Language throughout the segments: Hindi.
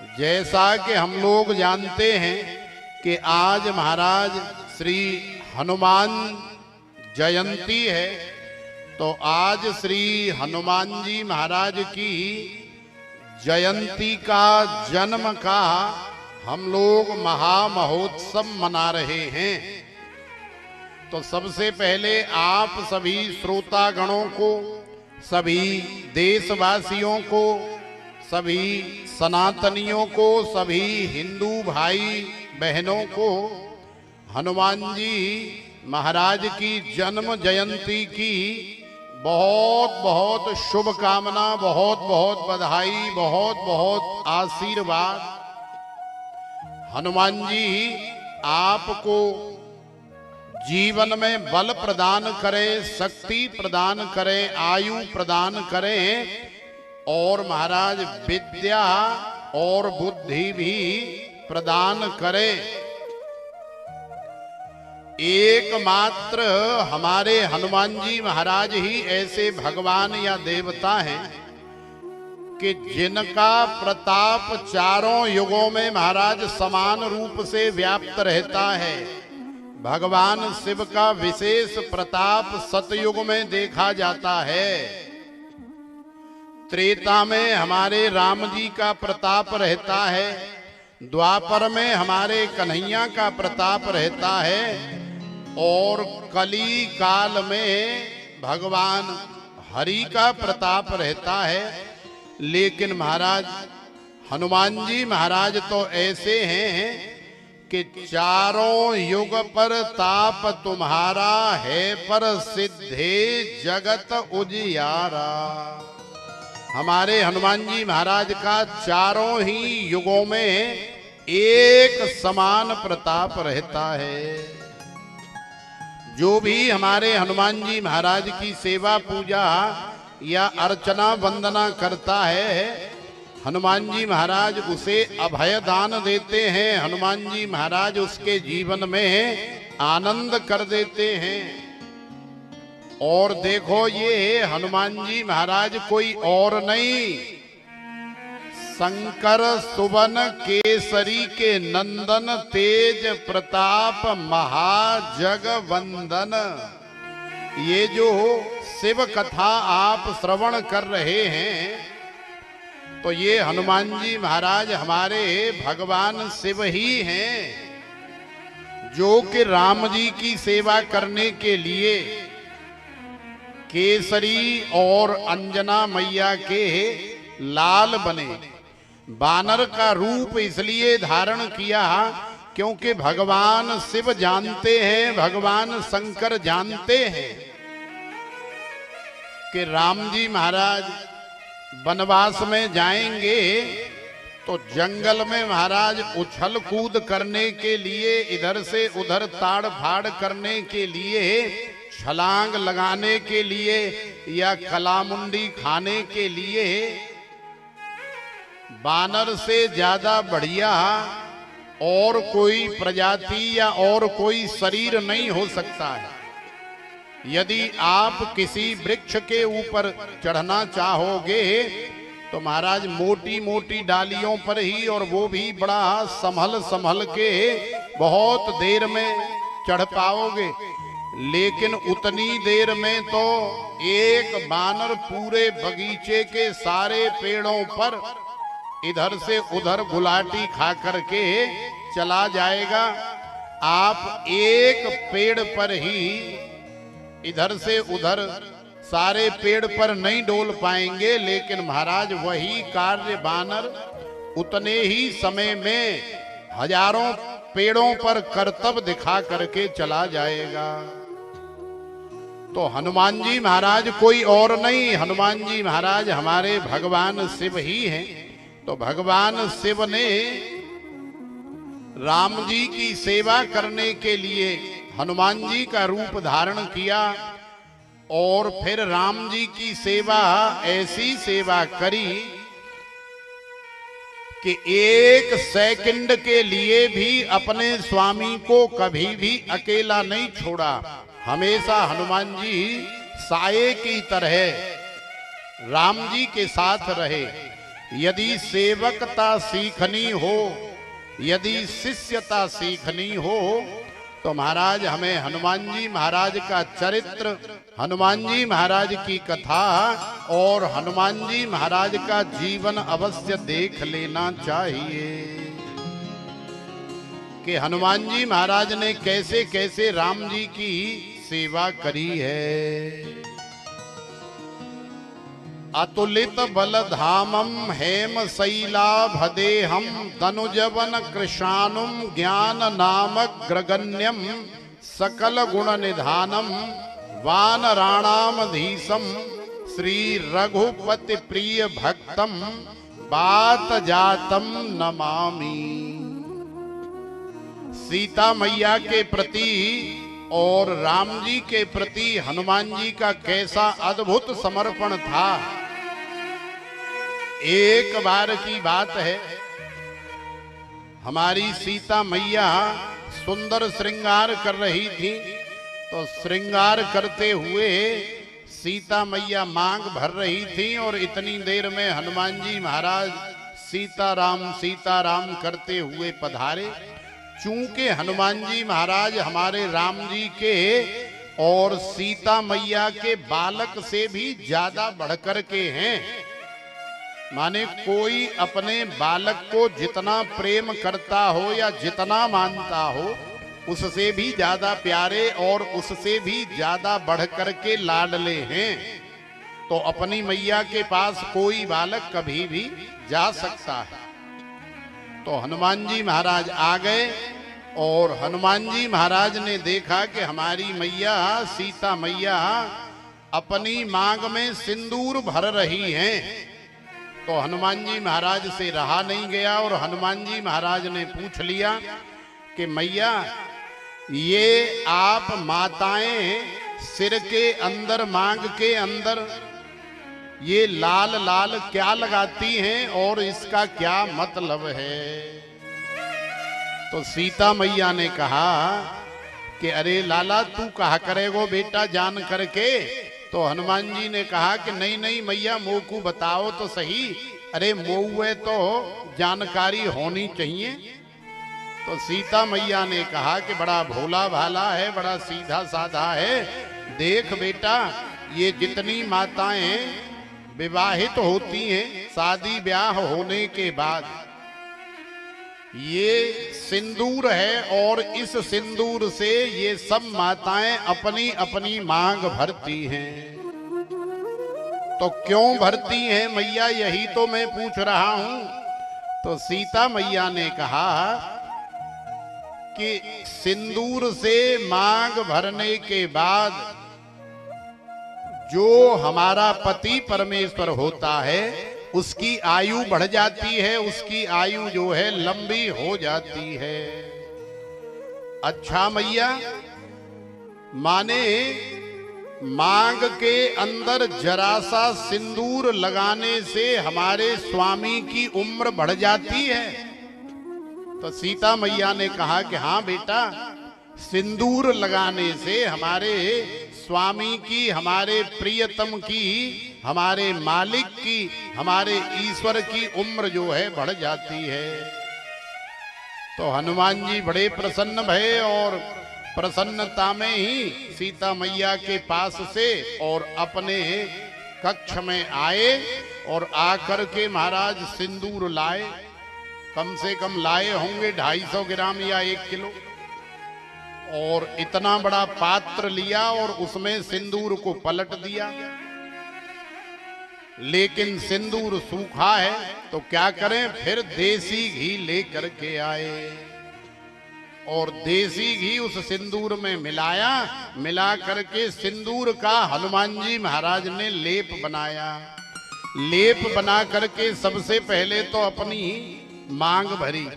जैसा कि हम लोग जानते हैं कि आज महाराज श्री हनुमान जयंती है, तो आज श्री हनुमान जी महाराज की जयंती का, जन्म का हम लोग महामहोत्सव मना रहे हैं। तो सबसे पहले आप सभी श्रोतागणों को, सभी देशवासियों को, सभी सनातनियों को, सभी हिंदू भाई बहनों को हनुमान जी महाराज की जन्म जयंती की बहुत बहुत शुभकामना, बहुत बहुत बधाई, बहुत बहुत आशीर्वाद। हनुमान जी आपको जीवन में बल प्रदान करें, शक्ति प्रदान करें, आयु प्रदान करें और महाराज विद्या और बुद्धि भी प्रदान करें। एकमात्र हमारे हनुमान जी महाराज ही ऐसे भगवान या देवता हैं कि जिनका प्रताप चारों युगों में महाराज समान रूप से व्याप्त रहता है। भगवान शिव का विशेष प्रताप सतयुग में देखा जाता है। त्रेता में हमारे राम जी का प्रताप रहता है, द्वापर में हमारे कन्हैया का प्रताप रहता है और कली काल में भगवान हरि का प्रताप रहता है। लेकिन महाराज हनुमान जी महाराज तो ऐसे हैं कि चारों युग पर ताप तुम्हारा है, पर सिद्धे जगत उजियारा। हमारे हनुमान जी महाराज का चारों ही युगों में एक समान प्रताप रहता है। जो भी हमारे हनुमान जी महाराज की सेवा पूजा या अर्चना वंदना करता है, हनुमान जी महाराज उसे अभय दान देते हैं। हनुमान जी महाराज उसके जीवन में आनंद कर देते हैं। और देखो, ये हनुमान जी महाराज कोई और नहीं, शंकर सुवन केसरी के नंदन, तेज प्रताप महाजगवंदन। ये जो शिव कथा आप श्रवण कर रहे हैं, तो ये हनुमान जी महाराज हमारे भगवान शिव ही हैं, जो कि राम जी की सेवा करने के लिए केसरी और अंजना मैया के लाल बने। बानर का रूप इसलिए धारण किया क्योंकि भगवान शिव जानते हैं, भगवान शंकर जानते हैं कि राम जी महाराज वनवास में जाएंगे तो जंगल में महाराज उछल कूद करने के लिए, इधर से उधर ताड़ फाड़ करने के लिए, छलांग लगाने के लिए या कलामुंडी खाने के लिए बानर से ज्यादा बढ़िया और कोई प्रजाति या और कोई शरीर नहीं हो सकता है। यदि आप किसी वृक्ष के ऊपर चढ़ना चाहोगे तो महाराज मोटी मोटी डालियों पर ही, और वो भी बड़ा संभल संभल के बहुत देर में चढ़ पाओगे। लेकिन उतनी देर में तो एक बानर पूरे बगीचे के सारे पेड़ों पर इधर से उधर गुलाटी खा करके चला जाएगा। आप एक पेड़ पर ही इधर से उधर सारे पेड़ पर नहीं डोल पाएंगे, लेकिन महाराज वही कार्य बानर उतने ही समय में हजारों पेड़ों पर करतब दिखा करके चला जाएगा। तो हनुमान जी महाराज कोई और नहीं, हनुमान जी महाराज हमारे भगवान शिव ही हैं। तो भगवान शिव ने राम जी की सेवा करने के लिए हनुमान जी का रूप धारण किया और फिर राम जी की सेवा, ऐसी सेवा करी कि एक सेकंड के लिए भी अपने स्वामी को कभी भी अकेला नहीं छोड़ा। हमेशा हनुमान जी साये की तरह राम जी के साथ रहे। यदि सेवकता सीखनी हो, यदि शिष्यता सीखनी हो, तो महाराज हमें हनुमान जी महाराज का चरित्र, हनुमान जी महाराज की कथा और हनुमान जी महाराज का जीवन अवश्य देख लेना चाहिए कि हनुमान जी महाराज ने कैसे कैसे राम जी की सेवा करी है। अतुलित बलधामम हेम शैलाभदेहम तनुजवन कृशानुम ज्ञान नामग्रगण्यम सकल गुण निधानम वानराणामधीशम श्री रघुपति प्रिय भक्तम बात जातम नमामि। सीता मैया के प्रति और राम जी के प्रति हनुमान जी का कैसा अद्भुत समर्पण था। एक बार की बात है, हमारी सीता मैया सुंदर श्रृंगार कर रही थी, तो श्रृंगार करते हुए सीता मैया मांग भर रही थी और इतनी देर में हनुमान जी महाराज सीताराम करते हुए पधारे। चूंकि हनुमान जी महाराज हमारे राम जी के और सीता मैया के बालक से भी ज्यादा बढ़कर के हैं, माने कोई अपने बालक को जितना प्रेम करता हो या जितना मानता हो, उससे भी ज्यादा प्यारे और उससे भी ज्यादा बढ़कर के लाडले हैं। तो अपनी मैया के पास कोई बालक कभी भी जा सकता है। तो हनुमान जी महाराज आ गए और हनुमान जी महाराज ने देखा कि हमारी मैया सीता मैया अपनी मांग में सिंदूर भर रही हैं। तो हनुमान जी महाराज से रहा नहीं गया और हनुमान जी महाराज ने पूछ लिया कि मैया, ये आप माताएं सिर के अंदर, मांग के अंदर ये लाल लाल क्या लगाती हैं और इसका क्या मतलब है? तो सीता मैया ने कहा कि अरे लाला, तू कहा करेगो बेटा जान करके। तो हनुमान जी ने कहा कि नहीं नहीं मैया, मोकू बताओ तो सही। अरे मोए तो जानकारी होनी चाहिए। तो सीता मैया ने कहा कि बड़ा भोला भाला है, बड़ा सीधा साधा है। देख बेटा, ये जितनी माताएं विवाहित होती हैं, शादी ब्याह होने के बाद, ये सिंदूर है और इस सिंदूर से ये सब माताएं अपनी अपनी मांग भरती हैं। तो क्यों भरती हैं मैया, यही तो मैं पूछ रहा हूं। तो सीता मैया ने कहा कि सिंदूर से मांग भरने के बाद जो हमारा पति परमेश्वर होता है, उसकी आयु बढ़ जाती है, उसकी आयु जो है लंबी हो जाती है। अच्छा मैया, माने मांग के अंदर जरा सा सिंदूर लगाने से हमारे स्वामी की उम्र बढ़ जाती है? तो सीता मैया ने कहा कि हाँ बेटा, सिंदूर लगाने से हमारे स्वामी की, हमारे प्रियतम की, हमारे मालिक की, हमारे ईश्वर की उम्र जो है बढ़ जाती है। तो हनुमान जी बड़े प्रसन्न भये और प्रसन्नता में ही सीता मैया के पास से और अपने कक्ष में आए और आकर के महाराज सिंदूर लाए। कम से कम लाए होंगे 250 ग्राम या 1 किलो, और इतना बड़ा पात्र लिया और उसमें सिंदूर को पलट दिया। लेकिन सिंदूर सूखा है, तो क्या करें, फिर देसी घी लेकर के आए और देसी घी उस सिंदूर में मिलाया। मिला करके सिंदूर का हनुमान जी महाराज ने लेप बनाया। लेप बना करके सबसे पहले तो अपनी मांग भरी।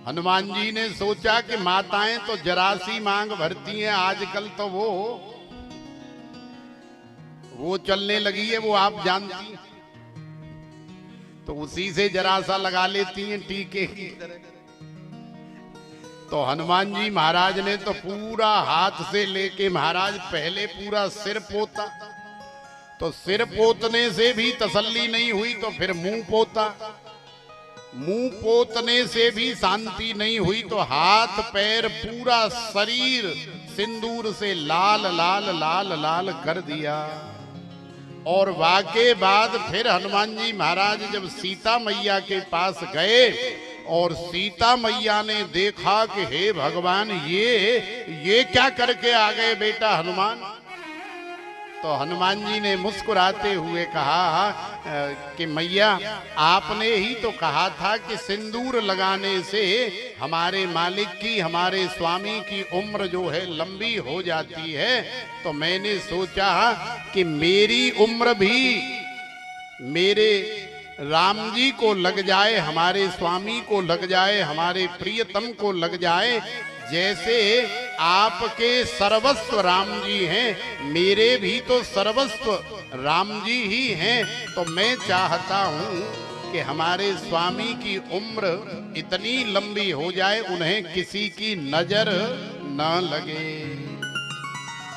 हनुमान जी ने सोचा कि माताएं तो जरा सी मांग भरती हैं, आजकल तो वो चलने लगी है, वो आप जानती हैं, तो उसी से जरा सा लगा लेती हैं टीके की तरह। तो हनुमान जी महाराज ने तो पूरा हाथ से लेके महाराज पहले पूरा सिर पोता, तो सिर पोतने से भी तसल्ली नहीं हुई तो फिर मुंह पोता, मुंह पोतने से भी शांति नहीं हुई तो हाथ पैर पूरा शरीर सिंदूर से लाल लाल लाल लाल कर दिया। और वाके बाद फिर हनुमान जी महाराज जब सीता मैया के पास गए और सीता मैया ने देखा कि हे भगवान ये क्या करके आ गए बेटा हनुमान, तो हनुमान जी ने मुस्कुराते हुए कहा कि मैया आपने ही तो कहा था कि सिंदूर लगाने से हमारे मालिक की, हमारे स्वामी की उम्र जो है लंबी हो जाती है, तो मैंने सोचा कि मेरी उम्र भी मेरे राम जी को लग जाए, हमारे स्वामी को लग जाए, हमारे प्रियतम को लग जाए। जैसे आपके सर्वस्व राम जी हैं, मेरे भी तो सर्वस्व राम जी ही हैं। तो मैं चाहता हूं कि हमारे स्वामी की उम्र इतनी लंबी हो जाए उन्हें किसी की नजर न लगे।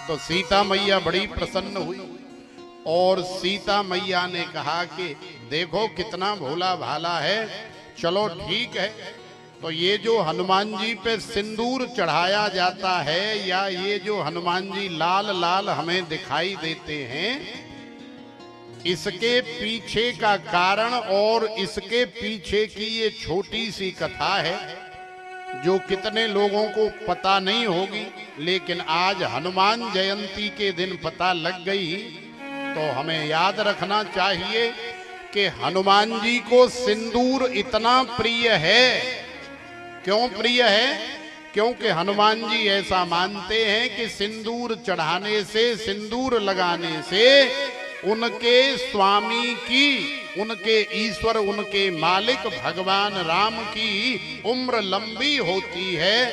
तो सीता मैया बड़ी प्रसन्न हुई और सीता मैया ने कहा कि देखो कितना भोला भाला है, चलो ठीक है। तो ये जो हनुमान जी पे सिंदूर चढ़ाया जाता है या ये जो हनुमान जी लाल लाल हमें दिखाई देते हैं, इसके पीछे का कारण और इसके पीछे की ये छोटी सी कथा है जो कितने लोगों को पता नहीं होगी, लेकिन आज हनुमान जयंती के दिन पता लग गई। तो हमें याद रखना चाहिए कि हनुमान जी को सिंदूर इतना प्रिय है। क्यों प्रिय है? क्योंकि हनुमान जी ऐसा मानते हैं कि सिंदूर चढ़ाने से, सिंदूर लगाने से उनके स्वामी की, उनके ईश्वर, उनके मालिक भगवान राम की उम्र लंबी होती है।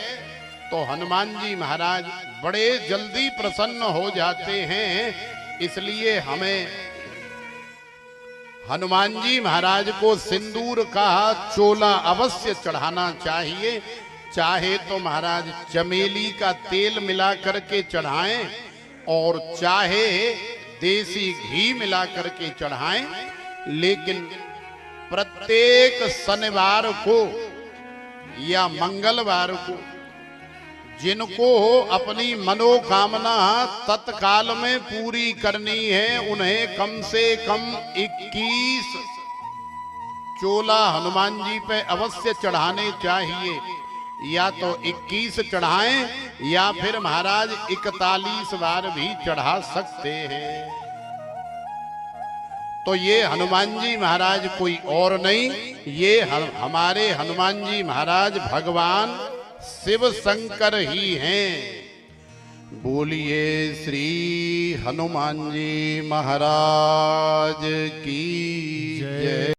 तो हनुमान जी महाराज बड़े जल्दी प्रसन्न हो जाते हैं। इसलिए हमें हनुमान जी महाराज को सिंदूर का चोला अवश्य चढ़ाना चाहिए। चाहे तो महाराज चमेली का तेल मिला करके चढ़ाएं और चाहे देसी घी मिला करके चढ़ाएं, लेकिन प्रत्येक शनिवार को या मंगलवार को जिनको अपनी मनोकामना तत्काल में पूरी करनी है उन्हें कम से कम 21 चोला हनुमान जी पे अवश्य चढ़ाने चाहिए। या तो 21 चढ़ाएं या फिर महाराज 41 बार भी चढ़ा सकते हैं। तो ये हनुमान जी महाराज कोई और नहीं, ये हमारे हनुमान जी महाराज भगवान शिव शंकर ही हैं। बोलिए श्री हनुमान जी महाराज की जय।